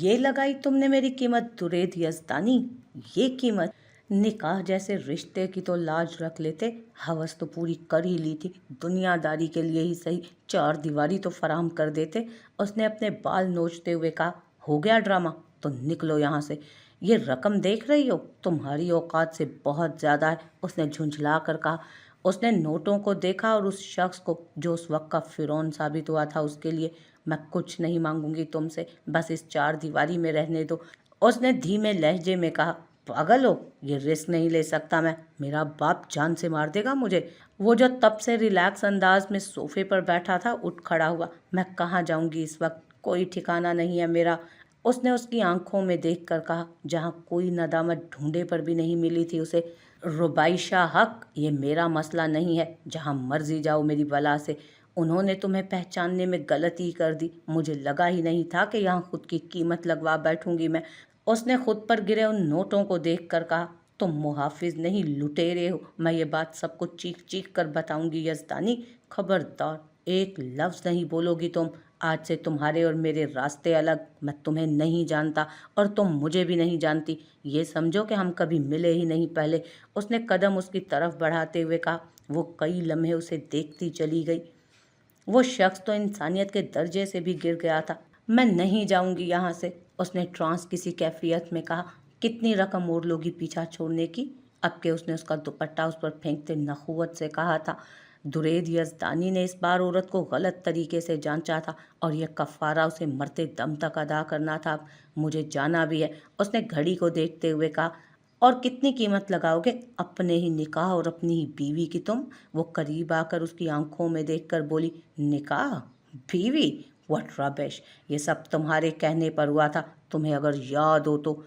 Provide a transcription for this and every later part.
ये लगाई तुमने मेरी कीमत दुरेद यज़दानी, ये कीमत। निकाह जैसे रिश्ते की तो लाज रख लेते, हवस तो पूरी कर ही ली थी, दुनियादारी के लिए ही सही चार दीवारी तो फराहम कर देते। उसने अपने बाल नोचते हुए कहा, हो गया ड्रामा, तो निकलो यहाँ से। ये रकम देख रही हो, तुम्हारी औकात से बहुत ज़्यादा है, उसने झुंझला कर कहा। उसने नोटों को देखा और उस शख्स को जो उस वक्त का फिरौन साबित हुआ था उसके लिए। मैं कुछ नहीं मांगूंगी तुमसे, बस इस चार दीवारी में रहने दो, उसने धीमे लहजे में कहा। पागल हो, ये रिस्क नहीं ले सकता मैं, मेरा बाप जान से मार देगा मुझे। वो जो तब से रिलैक्स अंदाज में सोफे पर बैठा था उठ खड़ा हुआ। मैं कहाँ जाऊंगी इस वक्त, कोई ठिकाना नहीं है मेरा, उसने उसकी आंखों में देखकर कहा, जहाँ कोई नदामत ढूंढे पर भी नहीं मिली थी उसे। रुबाइशा हक, ये मेरा मसला नहीं है, जहाँ मर्जी जाओ मेरी बला से। उन्होंने तुम्हें पहचानने में गलती कर दी, मुझे लगा ही नहीं था कि यहाँ खुद की कीमत लगवा बैठूंगी मैं, उसने खुद पर गिरे उन नोटों को देखकर कहा। तुम मुहाफिज नहीं लुटेरे हो, मैं ये बात सबको चीख चीख कर बताऊंगी यज़दानी, खबरदार एक लफ्ज़ नहीं बोलोगी तुम। आज से तुम्हारे और मेरे रास्ते अलग, मैं तुम्हें नहीं जानता और तुम मुझे भी नहीं जानती, ये समझो कि हम कभी मिले ही नहीं पहले, उसने कदम उसकी तरफ बढ़ाते हुए कहा। वो कई लम्हे उसे देखती चली गई। वो शख्स तो इंसानियत के दर्जे से भी गिर गया था। मैं नहीं जाऊंगी यहाँ से, उसने ट्रांस किसी कैफियत में कहा। कितनी रकम मोड़ लोगी पीछा छोड़ने की, अब के उसने उसका दुपट्टा उस पर फेंकते नखुवत से कहा था। दुरेद यज़दानी ने इस बार औरत को गलत तरीके से जांचा था और यह कफ़ारा उसे मरते दम तक अदा करना था। मुझे जाना भी है, उसने घड़ी को देखते हुए कहा। और कितनी कीमत लगाओगे, अपने ही निकाह और अपनी ही बीवी की तुम, वो करीब आकर उसकी आंखों में देखकर बोली। निकाह, बीवी, व्हाट रबिश, ये सब तुम्हारे कहने पर हुआ था, तुम्हें अगर याद हो तो।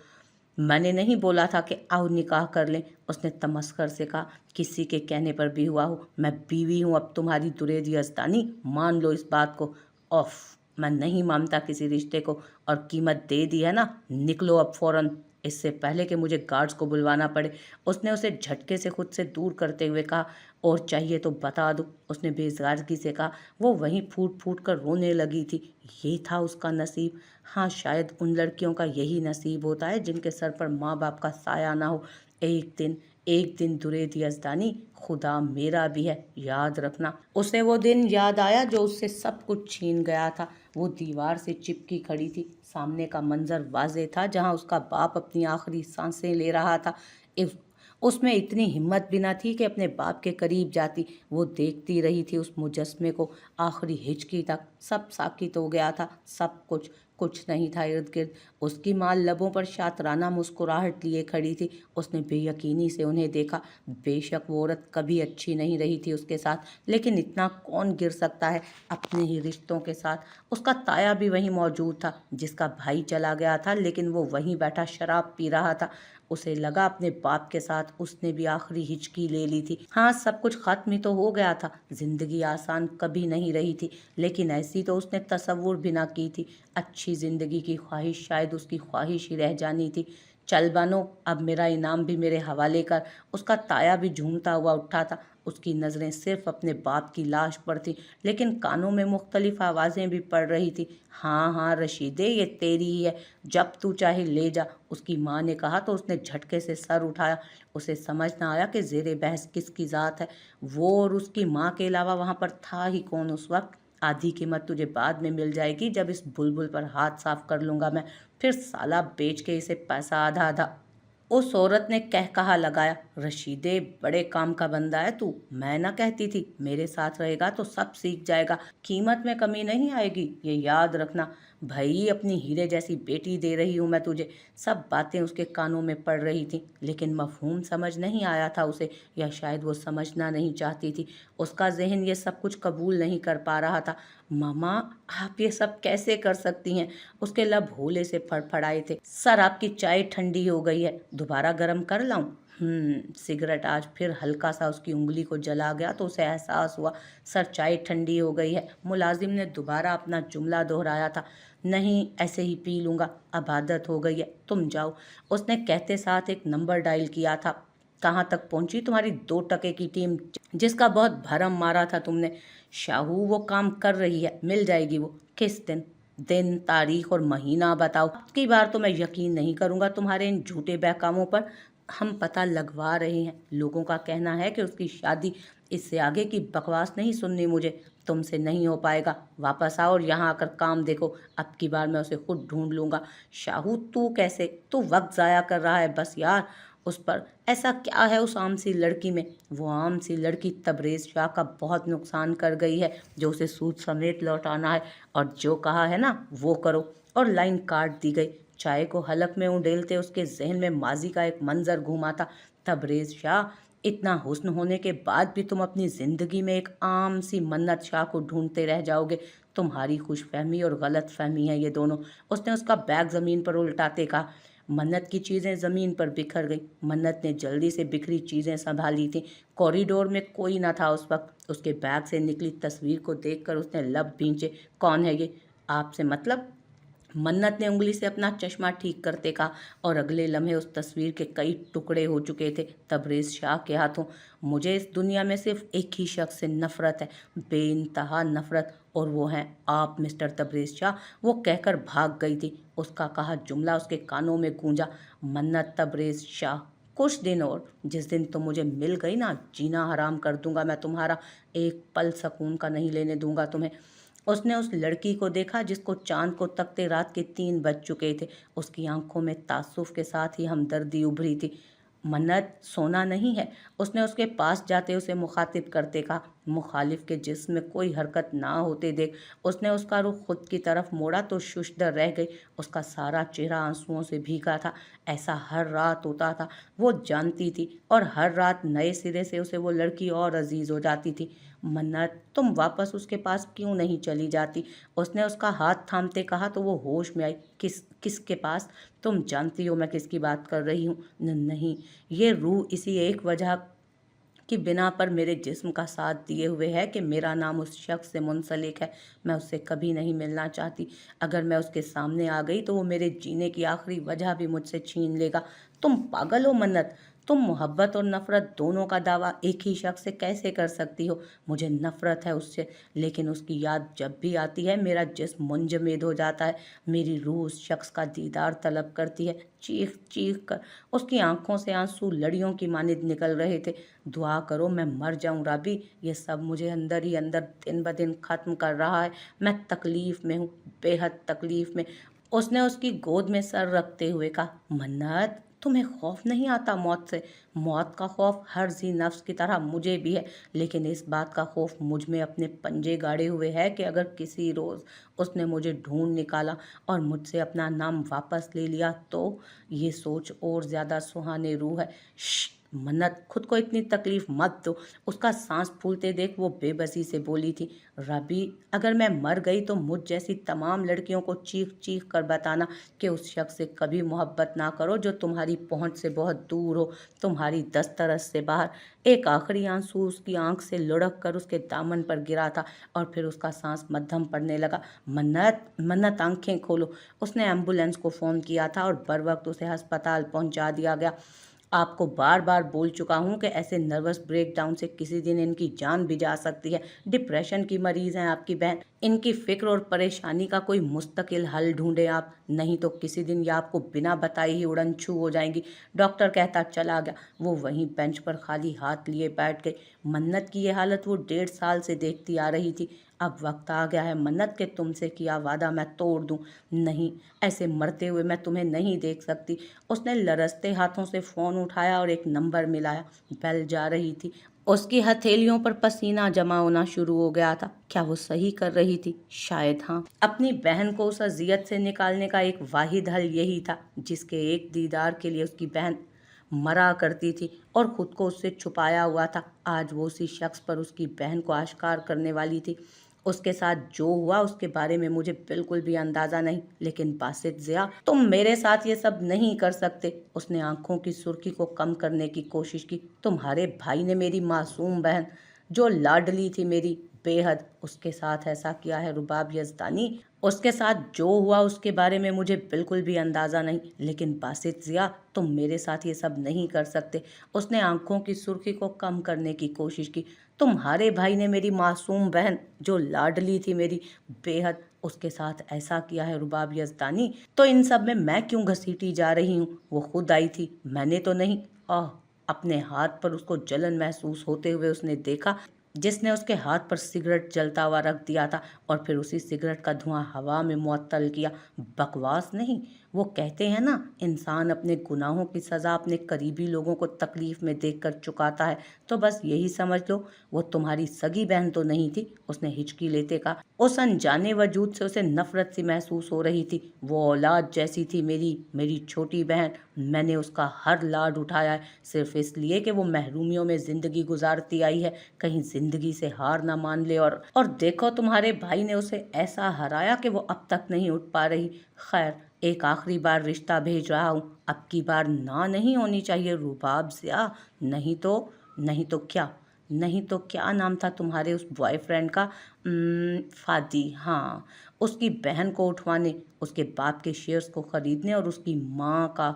मैंने नहीं बोला था कि आओ निकाह कर लें, उसने तमस्कर से कहा। किसी के कहने पर भी हुआ हो, मैं बीवी हूँ अब तुम्हारी दुरेद यज़दानी, मान लो इस बात को। ऑफ, मैं नहीं मानता किसी रिश्ते को, और कीमत दे दी है ना, निकलो अब फौरन, इससे पहले कि मुझे गार्ड्स को बुलवाना पड़े, उसने उसे झटके से खुद से दूर करते हुए कहा। और चाहिए तो बता दो, उसने बेज़ारगी से कहा। वो वहीं फूट फूट कर रोने लगी थी। ये था उसका नसीब। हाँ, शायद उन लड़कियों का यही नसीब होता है जिनके सर पर माँ बाप का साया ना हो। एक दिन दुरेद यज़दानी, खुदा मेरा भी है, याद रखना। उसे वो दिन याद आया जो उससे सब कुछ छीन गया था। वो दीवार से चिपकी खड़ी थी, सामने का मंजर वाज़े था, जहाँ उसका बाप अपनी आखिरी सांसें ले रहा था। उसमें इतनी हिम्मत भी न थी कि अपने बाप के करीब जाती। वो देखती रही थी उस मुजस्मे को आखिरी हिचकी तक। सब साकित हो गया था, सब कुछ नहीं था इर्द गिर्द। उसकी माँ लबों पर शातराना मुस्कुराहट लिए खड़ी थी। उसने बेयकीनी से उन्हें देखा। बेशक वो औरत कभी अच्छी नहीं रही थी उसके साथ, लेकिन इतना कौन गिर सकता है अपने ही रिश्तों के साथ। उसका ताया भी वहीं मौजूद था, जिसका भाई चला गया था, लेकिन वो वहीं बैठा शराब पी रहा था। उसे लगा अपने बाप के साथ उसने भी आखिरी हिचकी ले ली थी। हाँ, सब कुछ खत्म ही तो हो गया था, जिंदगी आसान कभी नहीं रही थी, लेकिन ऐसी तो उसने तसव्वुर भी ना की थी। अच्छी जिंदगी की ख्वाहिश शायद उसकी ख्वाहिश ही रह जानी थी। चल बानो, अब मेरा इनाम भी मेरे हवाले कर। उसका ताया भी झूमता हुआ उठा था। उसकी नज़रें सिर्फ अपने बाप की लाश पर थी, लेकिन कानों में मुख्तलिफ आवाज़ें भी पड़ रही थी। हाँ हाँ रशीदे, ये तेरी ही है, जब तू चाहे ले जा, उसकी माँ ने कहा तो उसने झटके से सर उठाया। उसे समझ ना आया कि ज़ेरे बहस किसकी ज़ात है। वो और उसकी माँ के अलावा वहाँ पर था ही कौन उस वक्त। आधी कीमत तुझे बाद में मिल जाएगी, जब इस बुलबुल पर हाथ साफ कर लूँगा मैं, फिर साला बेच के इसे पैसा आधा आधा। उस औरत ने कह कहा लगाया। रशीदे, बड़े काम का बंदा है तू, मैं ना कहती थी मेरे साथ रहेगा तो सब सीख जाएगा, कीमत में कमी नहीं आएगी, ये याद रखना। भाई, अपनी हीरे जैसी बेटी दे रही हूँ मैं तुझे। सब बातें उसके कानों में पड़ रही थी, लेकिन मफहूम समझ नहीं आया था उसे, या शायद वो समझना नहीं चाहती थी। उसका जहन ये सब कुछ कबूल नहीं कर पा रहा था। मामा, आप ये सब कैसे कर सकती हैं? उसके लब भोले से फड़फड़ाए थे। सर, आपकी चाय ठंडी हो गई है, दोबारा गर्म कर लाऊं? सिगरेट आज फिर हल्का सा उसकी उंगली को जला गया तो उसे एहसास हुआ। सर, चाय ठंडी हो गई है, मुलाजिम ने दोबारा अपना जुमला दोहराया था। नहीं, ऐसे ही पी लूँगा, अब आदत हो गई है, तुम जाओ, उसने कहते साथ एक नंबर डायल किया था। कहाँ तक पहुंची तुम्हारी 2 टके की टीम, जिसका बहुत भरम मारा था तुमने? शाहू, वो काम कर रही है, मिल जाएगी वो। किस दिन? दिन, तारीख और महीना बताओ। अब की बार तो मैं यकीन नहीं करूंगा तुम्हारे इन झूठे बहकामों पर। हम पता लगवा रहे हैं। लोगों का कहना है कि उसकी शादी, इससे आगे की बकवास नहीं सुननी मुझे। तुमसे नहीं हो पाएगा। वापस आओ और यहाँ आकर काम देखो। अब की बार मैं उसे खुद ढूंढ लूंगा। शाहू, तू कैसे? तू वक्त जाया कर रहा है बस यार उस पर। ऐसा क्या है उस आम सी लड़की में? वो आम सी लड़की तबरेज शाह का बहुत नुकसान कर गई है, जो उसे सूद समेत लौटाना है। और जो कहा है ना वो करो। और लाइन काट दी गई। चाय को हलक में उंडेलते उसके जहन में माजी का एक मंजर घूमा था। तबरेज शाह, इतना हुस्न होने के बाद भी तुम अपनी जिंदगी में एक आम सी मन्नत शाह को ढूंढते रह जाओगे। तुम्हारी खुशफहमी और गलत फहमी है ये दोनों। उसने उसका बैग जमीन पर उल्टाते कहा। मन्नत की चीजें जमीन पर बिखर गई। मन्नत ने जल्दी से बिखरी चीजें संभाली थी। कॉरिडोर में कोई न था उस वक्त। उसके बैग से निकली तस्वीर को देखकर उसने लब भींचे। कौन है ये? आपसे मतलब? मन्नत ने उंगली से अपना चश्मा ठीक करते कहा। और अगले लम्हे उस तस्वीर के कई टुकड़े हो चुके थे तबरेज शाह के हाथों। मुझे इस दुनिया में सिर्फ एक ही शख्स से नफरत है, बेइंतहा नफरत, और वो हैं आप मिस्टर तबरेज शाह। वो कहकर भाग गई थी। उसका कहा जुमला उसके कानों में गूंजा। मन्नत तबरेज शाह, कुछ दिन और। जिस दिन तुम मुझे मिल गई ना, जीना हराम कर दूंगा मैं तुम्हारा। एक पल सुकून का नहीं लेने दूंगा तुम्हें। उसने उस लड़की को देखा जिसको चांद को तकते रात के 3 बज चुके थे। उसकी आंखों में तासुफ के साथ ही हमदर्दी उभरी थी। मन्नत, सोना नहीं है। उसने उसके पास जाते उसे मुखातिब करते कहा। मुखालिफ के जिस्म में कोई हरकत ना होते देख उसने उसका रुख खुद की तरफ मोड़ा तो शुशदर रह गई। उसका सारा चेहरा आंसुओं से भीगा था। ऐसा हर रात होता था, वो जानती थी। और हर रात नए सिरे से उसे वो लड़की और अजीज हो जाती थी। मन्नत, तुम वापस उसके पास क्यों नहीं चली जाती? उसने उसका हाथ थामते कहा तो वो होश में आई। किसके पास? तुम जानती हो मैं किसकी बात कर रही हूँ। नहीं, ये रूह इसी एक वजह की बिना पर मेरे जिस्म का साथ दिए हुए है कि मेरा नाम उस शख्स से मुंसलिक है। मैं उससे कभी नहीं मिलना चाहती। अगर मैं उसके सामने आ गई तो वो मेरे जीने की आखिरी वजह भी मुझसे छीन लेगा। तुम पागल हो मन्नत। तुम मोहब्बत और नफरत दोनों का दावा एक ही शख्स से कैसे कर सकती हो? मुझे नफरत है उससे, लेकिन उसकी याद जब भी आती है मेरा जिस्म मुंजमद हो जाता है। मेरी रूह उस शख्स का दीदार तलब करती है। चीख चीख कर उसकी आंखों से आंसू लड़ियों की मानिंद निकल रहे थे। दुआ करो मैं मर जाऊं राबी। ये सब मुझे अंदर ही अंदर दिन ब दिन खत्म कर रहा है। मैं तकलीफ में हूँ, बेहद तकलीफ में। उसने उसकी गोद में सर रखते हुए कहा। मन्नत, तुम्हें खौफ नहीं आता मौत से? मौत का खौफ हर जी नफ्स की तरह मुझे भी है, लेकिन इस बात का खौफ मुझ में अपने पंजे गाड़े हुए है कि अगर किसी रोज़ उसने मुझे ढूंढ निकाला और मुझसे अपना नाम वापस ले लिया तो। ये सोच और ज़्यादा सुहाने रूह है। मन्नत, खुद को इतनी तकलीफ मत दो। उसका सांस फूलते देख वो बेबसी से बोली थी। रबी, अगर मैं मर गई तो मुझ जैसी तमाम लड़कियों को चीख चीख कर बताना कि उस शख्स से कभी मोहब्बत ना करो जो तुम्हारी पहुंच से बहुत दूर हो, तुम्हारी दस्तरस से बाहर। एक आखिरी आंसू उसकी आंख से लुढ़क कर उसके दामन पर गिरा था और फिर उसका सांस मद्धम पड़ने लगा। मन्नत, मन्नत, आंखें खोलो। उसने एम्बुलेंस को फ़ोन किया था और बर वक्त उसे अस्पताल पहुंचा दिया गया। आपको बार बार बोल चुका हूँ कि ऐसे नर्वस ब्रेकडाउन से किसी दिन इनकी जान भी जा सकती है। डिप्रेशन की मरीज हैं आपकी बहन। इनकी फिक्र और परेशानी का कोई मुस्तकिल हल ढूंढें आप, नहीं तो किसी दिन ये आपको बिना बताए ही उड़न छू हो जाएंगी। डॉक्टर कहता चला गया। वो वहीं बेंच पर खाली हाथ लिए बैठ गई। मन्नत की ये हालत वो 1.5 साल से देखती आ रही थी। अब वक्त आ गया है मन्नत के तुमसे किया वादा मैं तोड़ दूं। नहीं, ऐसे मरते हुए मैं तुम्हें नहीं देख सकती। उसने लरजते हाथों से फ़ोन उठाया और एक नंबर मिलाया। बेल जा रही थी। उसकी हथेलियों पर पसीना जमा होना शुरू हो गया था। क्या वो सही कर रही थी? शायद हाँ। अपनी बहन को उस अजियत से निकालने का एक वाहिद हल यही था, जिसके एक दीदार के लिए उसकी बहन मरा करती थी और खुद को उससे छुपाया हुआ था। आज वो उसी शख्स पर उसकी बहन को आश्कार करने वाली थी। उसके साथ जो हुआ उसके बारे में मुझे बिल्कुल भी अंदाजा नहीं, लेकिन बासित ज़िया, तुम मेरे साथ ये सब नहीं कर सकते। उसने आंखों की सुर्खी को कम करने की कोशिश की। तुम्हारे भाई ने मेरी मासूम बहन, जो लाडली थी मेरी बेहद, उसके साथ ऐसा किया है रुबाब यज़दानी। उसके साथ जो हुआ उसके बारे में मुझे बिल्कुल भी अंदाज़ा नहीं, लेकिन बासित ज़िया, तुम मेरे साथ ये सब नहीं कर सकते। उसने आंखों की सुर्खी को कम करने की कोशिश की। तुम्हारे भाई ने मेरी मासूम बहन, जो लाडली थी मेरी बेहद, उसके साथ ऐसा किया है रुबाब यज़दानी, तो इन सब में मैं क्यों घसीटी जा रही हूँ? वो खुद आई थी, मैंने तो नहीं। आह! अपने हाथ पर उसको जलन महसूस होते हुए उसने देखा, जिसने उसके हाथ पर सिगरेट जलता हुआ रख दिया था और फिर उसी सिगरेट का धुआं हवा में मुअत्तल किया। बकवास नहीं, वो कहते हैं ना, इंसान अपने गुनाहों की सज़ा अपने करीबी लोगों को तकलीफ में देखकर चुकाता है। तो बस यही समझ लो, वो तुम्हारी सगी बहन तो नहीं थी, उसने हिचकी लेते कहा। उस अनजाने वजूद से उसे नफरत सी महसूस हो रही थी। वो औलाद जैसी थी, मेरी छोटी बहन। मैंने उसका हर लाड उठाया है, सिर्फ इसलिए कि वो महरूमियों में ज़िंदगी गुजारती आई है, कहीं ज़िंदगी से हार ना मान ले। और देखो, तुम्हारे भाई ने उसे ऐसा हराया कि वो अब तक नहीं उठ पा रही। खैर, एक आखिरी बार रिश्ता भेज रहा हूँ, अब की बार ना नहीं होनी चाहिए रुबाब ज़िया। नहीं तो नहीं तो क्या नहीं तो क्या नाम था तुम्हारे उस बॉयफ्रेंड का? फादी, हाँ। उसकी बहन को उठवाने, उसके बाप के शेयर्स को ख़रीदने और उसकी माँ का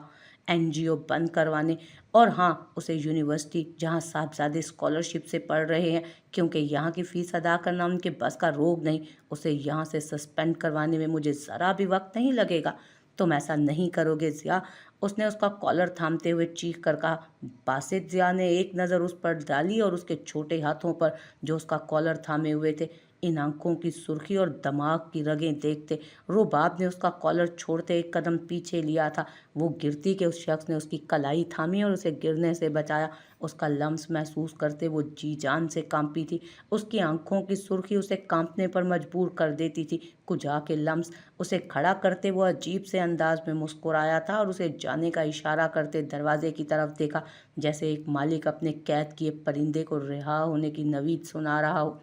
एनजीओ बंद करवाने। और हाँ, उसे यूनिवर्सिटी जहाँ साहबजादे स्कॉलरशिप से पढ़ रहे हैं, क्योंकि यहाँ की फ़ीस अदा करना उनके बस का रोग नहीं, उसे यहाँ से सस्पेंड करवाने में मुझे ज़रा भी वक्त नहीं लगेगा। तुम ऐसा नहीं करोगे ज़िया? उसने उसका कॉलर थामते हुए चीख कर कहा। बासित ज़िया ने एक नज़र उस पर डाली और उसके छोटे हाथों पर जो उसका कॉलर थामे हुए थे। इन आंखों की सुर्खी और दिमाग की रगें देखते रुबाब ने उसका कॉलर छोड़ते एक कदम पीछे लिया था। वो गिरती कि उस शख्स ने उसकी कलाई थामी और उसे गिरने से बचाया। उसका लम्स महसूस करते वो जी जान से कांपी थी। उसकी आंखों की सुर्खी उसे कांपने पर मजबूर कर देती थी। कुजा के लम्स उसे खड़ा करते वो अजीब से अंदाज में मुस्कुराया था और उसे जाने का इशारा करते दरवाजे की तरफ देखा, जैसे एक मालिक अपने कैद किए परिंदे को रिहा होने की नवीद सुना रहा हो।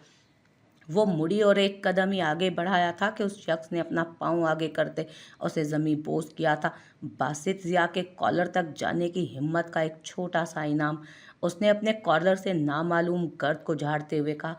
वो मुड़ी और एक कदम ही आगे बढ़ाया था कि उस शख्स ने अपना पाँव आगे करते उसे ज़मीं बोस किया था। बासित ज़िया के कॉलर तक जाने की हिम्मत का एक छोटा सा इनाम। उसने अपने कॉलर से नामालूम गर्द को झाड़ते हुए कहा,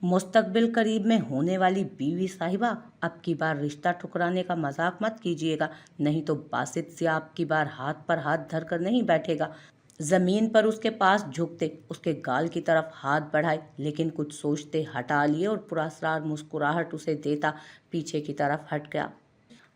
मुस्तकबिल करीब में होने वाली बीवी साहिबा, अब की बार रिश्ता ठुकराने का मजाक मत कीजिएगा, नहीं तो बासित ज़िया अब की बार हाथ पर हाथ धर कर नहीं बैठेगा। जमीन पर उसके पास झुकते उसके गाल की तरफ हाथ बढ़ाए, लेकिन कुछ सोचते हटा लिए और पुरस्कार मुस्कुराहट उसे देता पीछे की तरफ हट गया।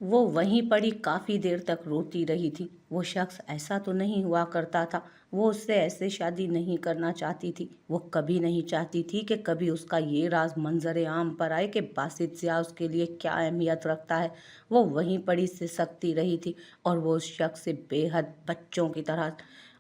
वो वहीं पड़ी काफ़ी देर तक रोती रही थी। वो शख्स ऐसा तो नहीं हुआ करता था। वो उससे ऐसे शादी नहीं करना चाहती थी। वो कभी नहीं चाहती थी कि कभी उसका ये राज मंजर आम पर आए कि बासित ज़िया उसके लिए क्या अहमियत रखता है। वो वहीं पड़ी सिसकती रही थी और वो उस शख्स से बेहद बच्चों की तरह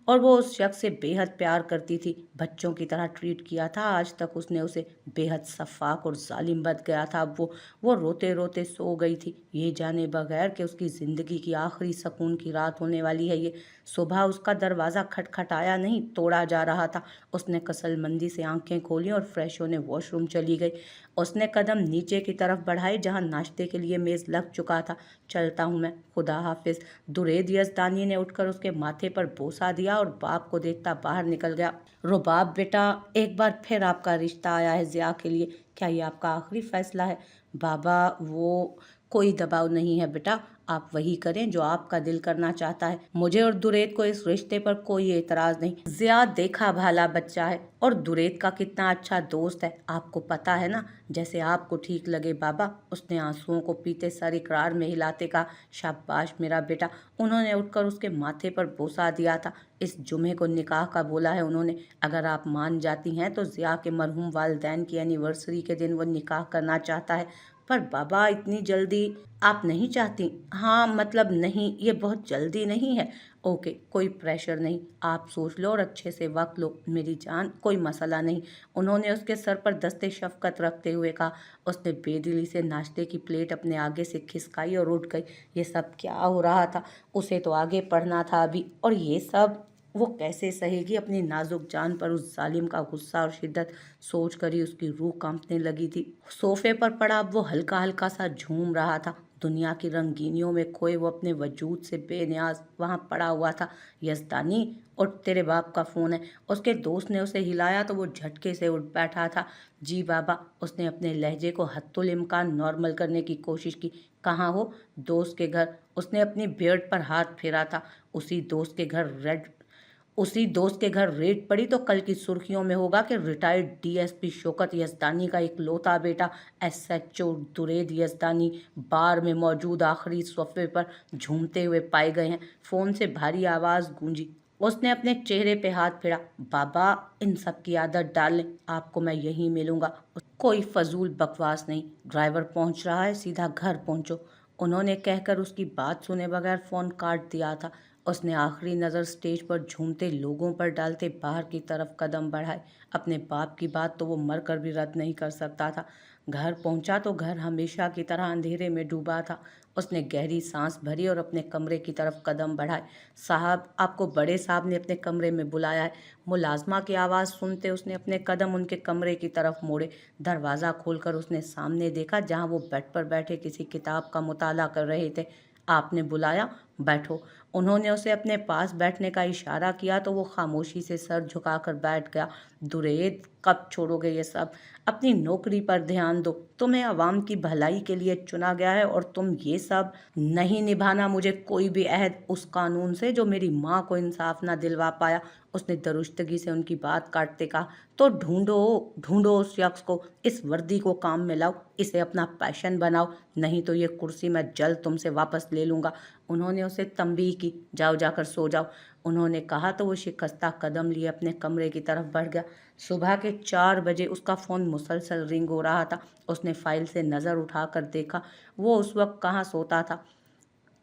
और वो उस शख्स से बेहद प्यार करती थी, बच्चों की तरह ट्रीट किया था आज तक उसने उसे। बेहद शफ़ाक और जालिम बन गया था अब वो रोते रोते सो गई थी, ये जाने बगैर कि उसकी ज़िंदगी की आखिरी सुकून की रात होने वाली है ये। सुबह उसका दरवाज़ा खटखटाया नहीं, तोड़ा जा रहा था। उसने कसलमंदी से आंखें खोली और फ्रेश होने वॉशरूम चली गई। उसने कदम नीचे की तरफ बढ़ाए जहाँ नाश्ते के लिए मेज़ लग चुका था। चलता हूँ मैं, खुदा हाफिज़। दुरेद यज़दानी ने उठकर उसके माथे पर बोसा दिया और बाप को देखता बाहर निकल गया। रुबाब बेटा, एक बार फिर आपका रिश्ता आया है ज़िया के लिए, क्या ये आपका आखिरी फैसला है? बाबा, वो कोई दबाव नहीं है बेटा, आप वही करें जो आपका दिल करना चाहता है। मुझे और दुरेद को इस रिश्ते पर कोई एतराज़ नहीं। ज़िया देखा भाला बच्चा है और दुरेद का कितना अच्छा दोस्त है, आपको पता है ना। जैसे आपको ठीक लगे बाबा, उसने आंसुओं को पीते सर इकरार में हिलाते कहा। शाबाश मेरा बेटा। उन्होंने उठकर उसके माथे पर बोसा दिया था। इस जुमे को निकाह का बोला है उन्होंने। अगर आप मान जाती हैं तो ज़िया के मरहूम वालिदैन की एनिवर्सरी के दिन वो निकाह करना चाहता है। पर बाबा, इतनी जल्दी आप नहीं चाहती? हाँ, मतलब नहीं, ये बहुत जल्दी नहीं है। ओके, कोई प्रेशर नहीं, आप सोच लो और अच्छे से वक्त लो मेरी जान, कोई मसला नहीं। उन्होंने उसके सर पर दस्ते शफकत रखते हुए कहा। उसने बेदिली से नाश्ते की प्लेट अपने आगे से खिसकाई और उठ गई। ये सब क्या हो रहा था? उसे तो आगे पढ़ना था अभी, और ये सब वो कैसे सहेगी अपनी नाजुक जान पर उस जालिम का गुस्सा और शिद्दत सोच कर ही उसकी रूह कांपने लगी थी। सोफे पर पड़ा अब वो हल्का हल्का सा झूम रहा था। दुनिया की रंगीनियों में खोए वो अपने वजूद से बेनियाज वहाँ पड़ा हुआ था। यज़दानी, और तेरे बाप का फ़ोन है। उसके दोस्त ने उसे हिलाया तो वो झटके से उठ बैठा था। जी बाबा। उसने अपने लहजे को हत्तुल इम्कान नॉर्मल करने की कोशिश की। कहाँ हो? दोस्त के घर। उसने अपनी बियर्ड पर हाथ फेरा था। उसी दोस्त के घर उसी दोस्त के घर रेड पड़ी तो कल की सुर्खियों में होगा कि रिटायर्ड डीएसपी शौकत यजदानी का इकलौता बेटा एसएचओ दुरैद यजदानी बार में मौजूद आखिरी सोफे पर झूमते हुए पाए गए हैं। फोन से भारी आवाज गूंजी। उसने अपने चेहरे पे हाथ फेरा। बाबा, इन सब की आदत डाल लें, आपको मैं यहीं मिलूंगा। कोई फजूल बकवास नहीं, ड्राइवर पहुंच रहा है, सीधा घर पहुंचो। उन्होंने कहकर उसकी बात सुने बगैर फोन काट दिया था। उसने आखिरी नज़र स्टेज पर झूमते लोगों पर डालते बाहर की तरफ कदम बढ़ाए। अपने बाप की बात तो वो मरकर भी रद्द नहीं कर सकता था। घर पहुंचा तो घर हमेशा की तरह अंधेरे में डूबा था। उसने गहरी सांस भरी और अपने कमरे की तरफ कदम बढ़ाए। साहब, आपको बड़े साहब ने अपने कमरे में बुलाया है। मुलाजमा की आवाज़ सुनते उसने अपने कदम उनके कमरे की तरफ मोड़े। दरवाज़ा खोलकर उसने सामने देखा, जहां वो बेड पर बैठे किसी किताब का मुताला कर रहे थे। आपने बुलाया, बैठो। उन्होंने उसे अपने पास बैठने का इशारा किया तो वो खामोशी से सर झुकाकर बैठ गया। दुरैद, कब छोड़ोगे ये सब? अपनी नौकरी पर ध्यान दो। तुम्हें आवाम की भलाई के लिए चुना गया है और तुम ये सब नहीं निभाना मुझे कोई भी अहद उस कानून से जो मेरी माँ को इंसाफ ना दिलवा पाया। उसने दरुस्तगी से उनकी बात काटते कहा, तो ढूंढो ढूंढो उस शख्स को, इस वर्दी को काम में लाओ, इसे अपना पैशन बनाओ, नहीं तो ये कुर्सी मैं जल्द तुमसे वापस ले लूँगा। उन्होंने उसे तंबीह की, जाओ जाकर सो जाओ। उन्होंने कहा तो वो शिकस्ता कदम लिए अपने कमरे की तरफ बढ़ गया। सुबह के 4 बजे उसका फ़ोन मुसलसल रिंग हो रहा था। उसने फाइल से नज़र उठाकर देखा, वो उस वक्त कहाँ सोता था।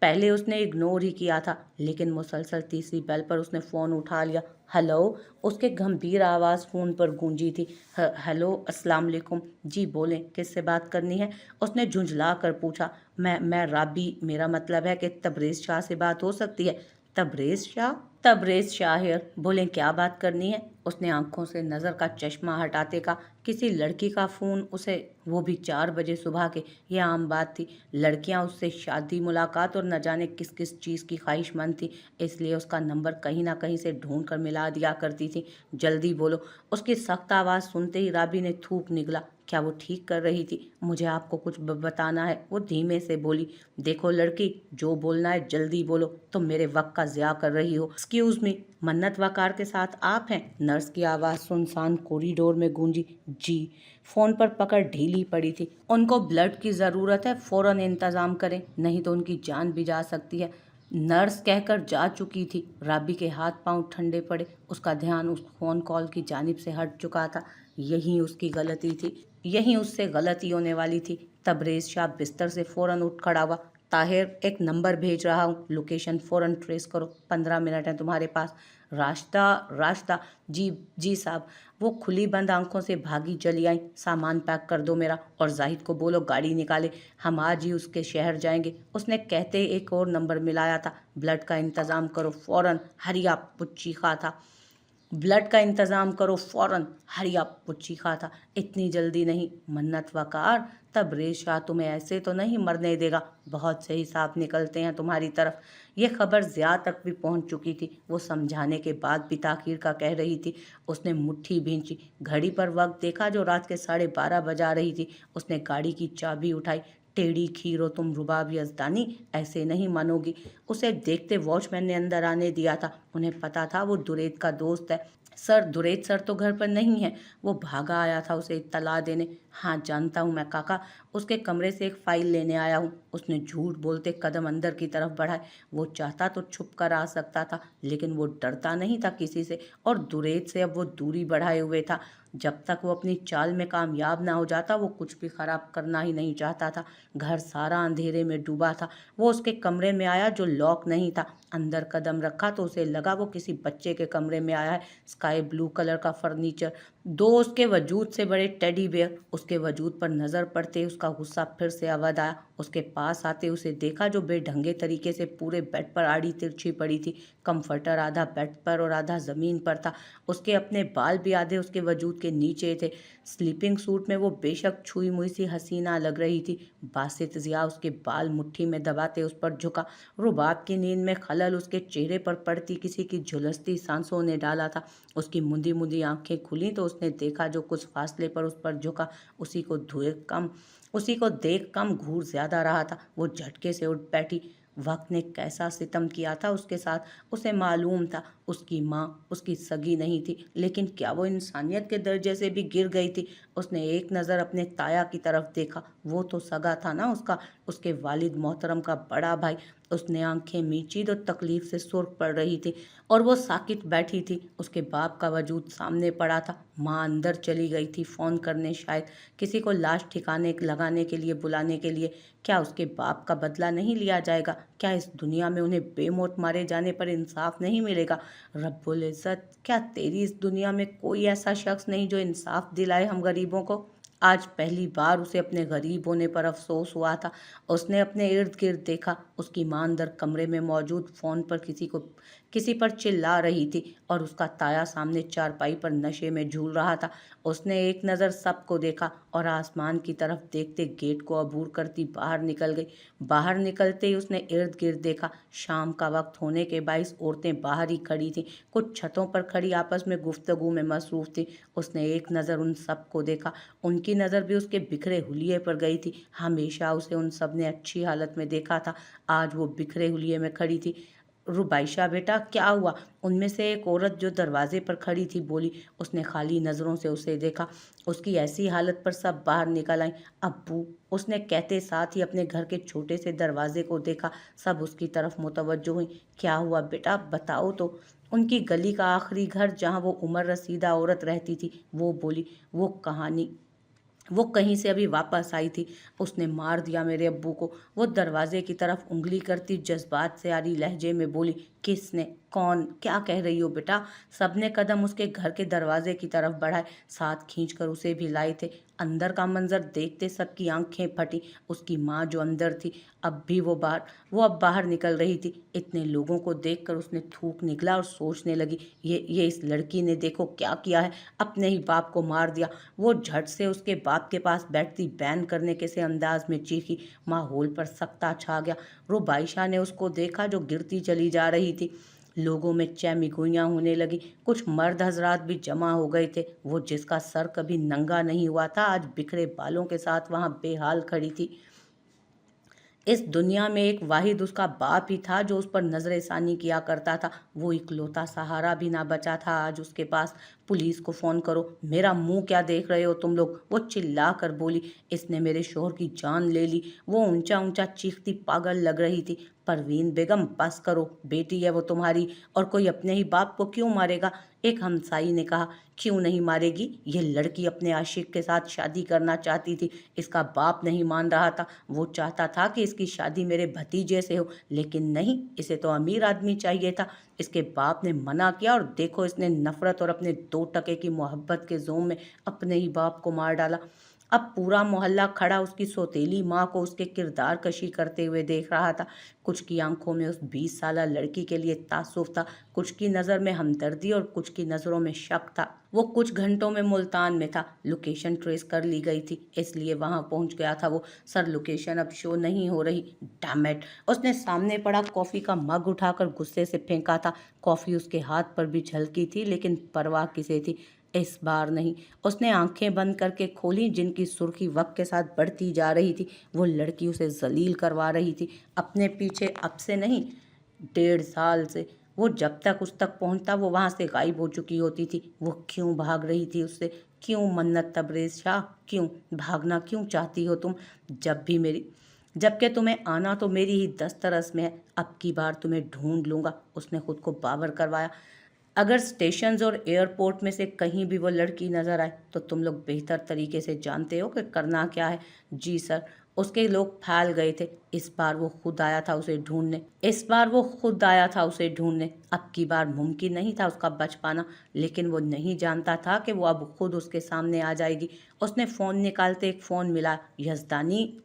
पहले उसने इग्नोर ही किया था, लेकिन मुसलसल तीसरी बेल पर उसने फ़ोन उठा लिया। हेलो, उसके गंभीर आवाज़ फ़ोन पर गूंजी थी। हेलो, अस्सलाम वालेकुम। जी बोलें, किससे बात करनी है? उसने झुंझला कर पूछा। मैं राबी, मेरा मतलब है कि तबरेज़ शाह से बात हो सकती है? तबरेज़ शाह? तबरेज़ शाह हियर। बोलें, क्या बात करनी है? उसने आंखों से नज़र का चश्मा हटाते कहा। किसी लड़की का फ़ोन उसे, वो भी 4 बजे सुबह के। यह आम बात थी। लड़कियां उससे शादी, मुलाकात और न जाने किस किस चीज़ की ख्वाहिशमंद थी, इसलिए उसका नंबर कहीं ना कहीं से ढूंढ कर मिला दिया करती थी। जल्दी बोलो। उसकी सख्त आवाज़ सुनते ही राबी ने थूक निकला। क्या वो ठीक कर रही थी? मुझे आपको कुछ बताना है, वो धीमे से बोली। देखो लड़की, जो बोलना है जल्दी बोलो, तुम मेरे वक्त का ज़िया कर रही हो। एक्सक्यूज़ मी, मन्नत वकार के साथ आप हैं? नर्स की आवाज़ सुनसान कॉरिडोर में गूंजी। जी। फ़ोन पर पकड़ ढीली पड़ी थी। उनको ब्लड की ज़रूरत है, फ़ौरन इंतज़ाम करें, नहीं तो उनकी जान भी जा सकती है। नर्स कहकर जा चुकी थी। राबी के हाथ पांव ठंडे पड़े। उसका ध्यान उस फ़ोन कॉल की जानिब से हट चुका था। यही उसकी गलती थी, यही उससे गलती होने वाली थी। तबरेज़ शाह बिस्तर से फ़ौरन उठ खड़ा हुआ। ताहिर, एक नंबर भेज रहा हूँ, लोकेशन फ़ौरन ट्रेस करो, 15 मिनट हैं तुम्हारे पास। रास्ता रास्ता? जी जी साहब। वो खुली बंद आंखों से भागी चली आई। सामान पैक कर दो मेरा, और जाहिद को बोलो गाड़ी निकाले, हम आज ही उसके शहर जाएंगे। उसने कहते ही एक और नंबर मिलाया था। ब्लड का इंतज़ाम करो फ़ौरन, हरिया, वो चीखा था। ब्लड का इंतज़ाम करो फ़ौरन, हरी अप, वो चीखा था। इतनी जल्दी नहीं मन्नत वकार, तबरेज़ शाह तुम्हें ऐसे तो नहीं मरने देगा। बहुत से हिसाब निकलते हैं तुम्हारी तरफ। ये खबर ज़िया तक भी पहुंच चुकी थी। वो समझाने के बाद भी ताखीर का कह रही थी। उसने मुट्ठी भींची, घड़ी पर वक्त देखा जो रात के 12:30 बजा रही थी। उसने गाड़ी की चाबी उठाई। टेढ़ी खीरो तुम रुबाब यजदानी, ऐसे नहीं मानोगी। उसे देखते वॉचमैन ने अंदर आने दिया था। उन्हें पता था वो दुरैद का दोस्त है। सर, दुरैद सर तो घर पर नहीं है। वो भागा आया था उसे इत्तला देने। हाँ जानता हूँ मैं काका, उसके कमरे से एक फाइल लेने आया हूँ। उसने झूठ बोलते कदम अंदर की तरफ बढ़ाए। वो चाहता तो छुप कर आ सकता था, लेकिन वो डरता नहीं था किसी से, और दुरैद से अब वो दूरी बढ़ाए हुए था। जब तक वो अपनी चाल में कामयाब ना हो जाता, वो कुछ भी खराब करना ही नहीं चाहता था। घर सारा अंधेरे में डूबा था। वो उसके कमरे में आया जो लॉक नहीं था। अंदर कदम रखा तो उसे लगा वो किसी बच्चे के कमरे में आया है। स्काई ब्लू कलर का फर्नीचर, दो उसके वजूद से बड़े टेडी बेयर। उसके वजूद पर नज़र पड़ते ही उसका गुस्सा फिर से अवध आया। उसके पास आते उसे देखा जो बेढंगे तरीके से पूरे बेड पर आड़ी तिरछी पड़ी थी। कंफर्टर आधा बेड पर और आधा ज़मीन पर था। उसके अपने बाल भी आधे उसके वजूद के नीचे थे। स्लीपिंग सूट में वो बेशक छुई मुई सी हसीना लग रही थी। बासित ज़िया उसके बाल मुट्ठी में दबाते उस पर झुका। रुबाब की नींद में खलल उसके चेहरे पर पड़ती किसी की झुलसती सांसों ने डाला था। उसकी मुंदी मुंदी आंखें खुली तो उसने देखा जो कुछ फासले पर उस पर झुका, उसी को देख कम घूर ज्यादा रहा था। वो झटके से उठ बैठी। वक्त ने कैसा सितम किया था उसके साथ, उसे मालूम था। उसकी माँ उसकी सगी नहीं थी, लेकिन क्या वो इंसानियत के दर्जे से भी गिर गई थी? उसने एक नज़र अपने ताया की तरफ देखा, वो तो सगा था ना उसका, उसके वालिद मोहतरम का बड़ा भाई। उसने आंखें मींची तो तकलीफ से सुर्ख पड़ रही थी, और वो साकित बैठी थी। उसके बाप का वजूद सामने पड़ा था। माँ अंदर चली गई थी फ़ोन करने, शायद किसी को लाश ठिकाने लगाने के लिए बुलाने के लिए। क्या उसके बाप का बदला नहीं लिया जाएगा? क्या इस दुनिया में उन्हें बेमौत मारे जाने पर इंसाफ नहीं मिलेगा? रब्बुल इज़्ज़त, क्या तेरी इस दुनिया में कोई ऐसा शख्स नहीं जो इंसाफ दिलाए हम गरीबों को? आज पहली बार उसे अपने गरीब होने पर अफसोस हुआ था। उसने अपने इर्द गिर्द देखा। उसकी माँ अंदर कमरे में मौजूद फ़ोन पर किसी पर चिल्ला रही थी, और उसका ताया सामने चारपाई पर नशे में झूल रहा था। उसने एक नज़र सबको देखा और आसमान की तरफ देखते गेट को अबूर करती बाहर निकल गई। बाहर निकलते ही उसने इर्द गिर्द देखा। शाम का वक्त होने के बाइस औरतें बाहर ही खड़ी थीं, कुछ छतों पर खड़ी आपस में गुफ्तगू में मसरूफ़ थीं। उसने एक नज़र उन सबको देखा। उनकी नज़र भी उसके बिखरे हुलिये पर गई थी। हमेशा उसे उन सब ने अच्छी हालत में देखा था, आज वो बिखरे हुलिये में खड़ी थी। रुबाइशा बेटा, क्या हुआ? उनमें से एक औरत जो दरवाजे पर खड़ी थी बोली। उसने खाली नज़रों से उसे देखा। उसकी ऐसी हालत पर सब बाहर निकल आईं। अब्बू, उसने कहते साथ ही अपने घर के छोटे से दरवाजे को देखा। सब उसकी तरफ मुतवज्जो हुई। क्या हुआ बेटा, बताओ तो। उनकी गली का आखिरी घर, जहाँ वो उम्र रसीदा औरत रहती थी, वो बोली। वो कहीं से अभी वापस आई थी। उसने मार दिया मेरे अब्बू को। वो दरवाजे की तरफ उंगली करती जज्बात से आ रही लहजे में बोली। किसने? कौन? क्या कह रही हो बेटा? सबने कदम उसके घर के दरवाजे की तरफ बढ़ाए, साथ खींचकर उसे भी लाए थे। अंदर का मंजर देखते सबकी आंखें फटी। उसकी माँ जो अंदर थी, वो अब बाहर निकल रही थी। इतने लोगों को देखकर उसने थूक निकला और सोचने लगी, ये इस लड़की ने देखो क्या किया है, अपने ही बाप को मार दिया। वो झट से उसके बाप के पास बैठती बैन करने के से अंदाज में चीखी। माहौल पर सख्ता छा गया। रुबाइशा ने उसको देखा जो गिरती चली जा रही थी। लोगों में चहमिगुइयाँ होने लगी। कुछ मर्द हजरात भी जमा हो गए थे। वो जिसका सर कभी नंगा नहीं हुआ था, आज बिखरे बालों के साथ वहां बेहाल खड़ी थी। इस दुनिया में एक वाहिद उसका बाप ही था जो उस पर नजरसानी किया करता था। वो इकलौता सहारा भी ना बचा था आज उसके पास। पुलिस को फ़ोन करो। मेरा मुंह क्या देख रहे हो तुम लोग? वो चिल्ला कर बोली। इसने मेरे शोहर की जान ले ली। वो ऊंचा ऊंचा चीखती पागल लग रही थी। परवीन बेगम, बस करो, बेटी है वो तुम्हारी, और कोई अपने ही बाप को क्यों मारेगा? एक हमसाई ने कहा। क्यों नहीं मारेगी? ये लड़की अपने आशिक के साथ शादी करना चाहती थी, इसका बाप नहीं मान रहा था। वो चाहता था कि इसकी शादी मेरे भतीजे से हो, लेकिन नहीं, इसे तो अमीर आदमी चाहिए था। इसके बाप ने मना किया, और देखो इसने नफरत और अपने 2 टके की मोहब्बत के जोम में अपने ही बाप को मार डाला। अब पूरा मोहल्ला खड़ा उसकी सौतेली माँ को उसके किरदार कशी करते हुए देख रहा था। कुछ की आंखों में उस 20 साला लड़की के लिए तासुफ था, कुछ की नज़र में हमदर्दी और कुछ की नज़रों में शक था। वो कुछ घंटों में मुल्तान में था। लोकेशन ट्रेस कर ली गई थी, इसलिए वहां पहुंच गया था वो। सर, लोकेशन अब शो नहीं हो रही। डैमेट! उसने सामने पड़ा कॉफ़ी का मग उठाकर गुस्से से फेंका था। कॉफ़ी उसके हाथ पर भी झलकी थी, लेकिन परवाह किसे थी? इस बार नहीं। उसने आंखें बंद करके खोली, जिनकी सुर्खी वक्त के साथ बढ़ती जा रही थी। वो लड़की उसे जलील करवा रही थी, अपने पीछे, अब से नहीं, 1.5 साल से। वो जब तक उस तक पहुंचता वो वहां से गायब हो चुकी होती थी। वो क्यों भाग रही थी उससे? क्यों मन्नत तबरेज शाह? क्यों भागना क्यों चाहती हो तुम? जबकि तुम्हें आना तो मेरी ही दस्तरस में है। अब की बार तुम्हें ढूंढ लूंगा, उसने खुद को बावर करवाया। अगर स्टेशंस और एयरपोर्ट में से कहीं भी वो लड़की नजर आए तो तुम लोग बेहतर तरीके से जानते हो कि करना क्या है। जी सर। उसके लोग फैल गए थे। इस बार वो खुद आया था उसे ढूंढने। अब की बार मुमकिन नहीं था उसका बच पाना, लेकिन वो नहीं जानता था कि वो अब खुद उसके सामने आ जाएगी। उसने फ़ोन निकालते एक फ़ोन मिला। यजदानी,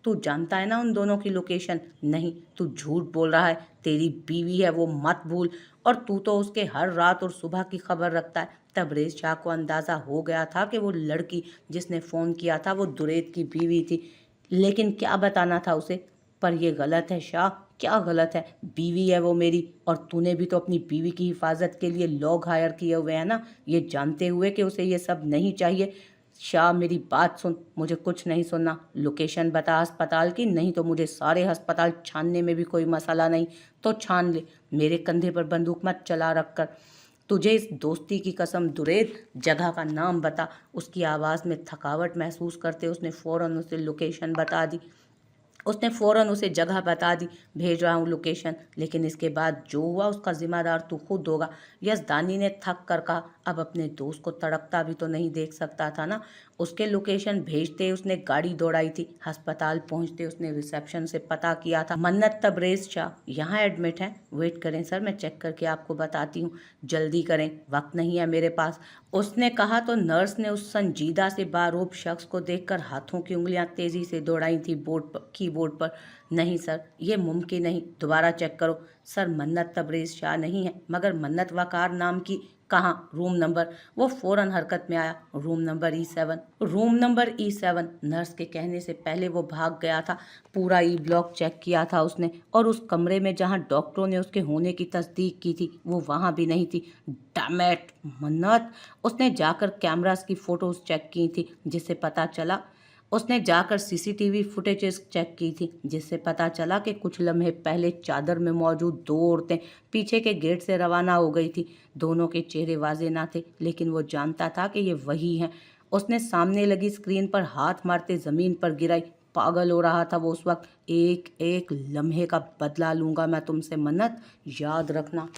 तू जानता है ना उन दोनों की लोकेशन? नहीं, तू झूठ बोल रहा है, तेरी बीवी है वो, मत भूल। और तू तो उसके हर रात और सुबह की खबर रखता है। तबरेज शाह को अंदाज़ा हो गया था कि वो लड़की जिसने फ़ोन किया था वो दुरेद की बीवी थी, लेकिन क्या बताना था उसे? पर यह गलत है शाह। क्या गलत है? बीवी है वो मेरी, और तूने भी तो अपनी बीवी की हिफाजत के लिए लोग हायर किए हुए हैं ना, ये जानते हुए कि उसे ये सब नहीं चाहिए। शाह मेरी बात सुन, मुझे कुछ नहीं सुनना। लोकेशन बता अस्पताल की, नहीं तो मुझे सारे अस्पताल छानने में भी कोई मसला नहीं, तो छान ले। मेरे कंधे पर बंदूक मत चला रख कर। तुझे इस दोस्ती की कसम दुरेद, जगह का नाम बता। उसकी आवाज़ में थकावट महसूस करते उसने फ़ौरन उसे लोकेशन बता दी। उसने फ़ौरन उसे जगह बता दी। भेज रहा हूँ लोकेशन, लेकिन इसके बाद जो हुआ उसका ज़िम्मेदार तू खुद होगा। यज़दानी ने थक कर कहा। अब अपने दोस्त को तड़पता भी तो नहीं देख सकता था ना। उसके लोकेशन भेजते ही उसने गाड़ी दौड़ाई थी। अस्पताल पहुंचते उसने रिसेप्शन से पता किया था मन्नत तबरेज़ शाह यहाँ एडमिट है। वेट करें सर, मैं चेक करके आपको बताती हूँ। जल्दी करें, वक्त नहीं है मेरे पास, उसने कहा तो नर्स ने उस संजीदा से बारूब शख्स को देखकर हाथों की उंगलियां तेजी से दौड़ाई थी कीबोर्ड पर। नहीं सर, ये मुमकिन नहीं, दोबारा चेक करो। सर, मन्नत तबरेज़ शाह नहीं है, मगर मन्नत वकार नाम की। कहाँ? Room number. वो फौरन हरकत में आया। Room number E7। Room number E7। Nurse के कहने से पहले वो भाग गया था। पूरा ब्लॉक चेक किया था उसने, और उस कमरे में जहाँ डॉक्टरों ने उसके होने की तस्दीक की थी वो वहाँ भी नहीं थी। डैमेट मन्नत! उसने जाकर कैमरास की फ़ोटोज़ चेक की थी, जिससे पता चला उसने जाकर CCTV फुटेजेस चेक की थी, जिससे पता चला कि कुछ लम्हे पहले चादर में मौजूद 2 औरतें पीछे के गेट से रवाना हो गई थी। दोनों के चेहरे वाजे ना थे, लेकिन वो जानता था कि ये वही हैं। उसने सामने लगी स्क्रीन पर हाथ मारते ज़मीन पर गिराई। पागल हो रहा था वो उस वक्त। एक एक लम्हे का बदला लूँगा मैं तुमसे मन्नत, याद रखना।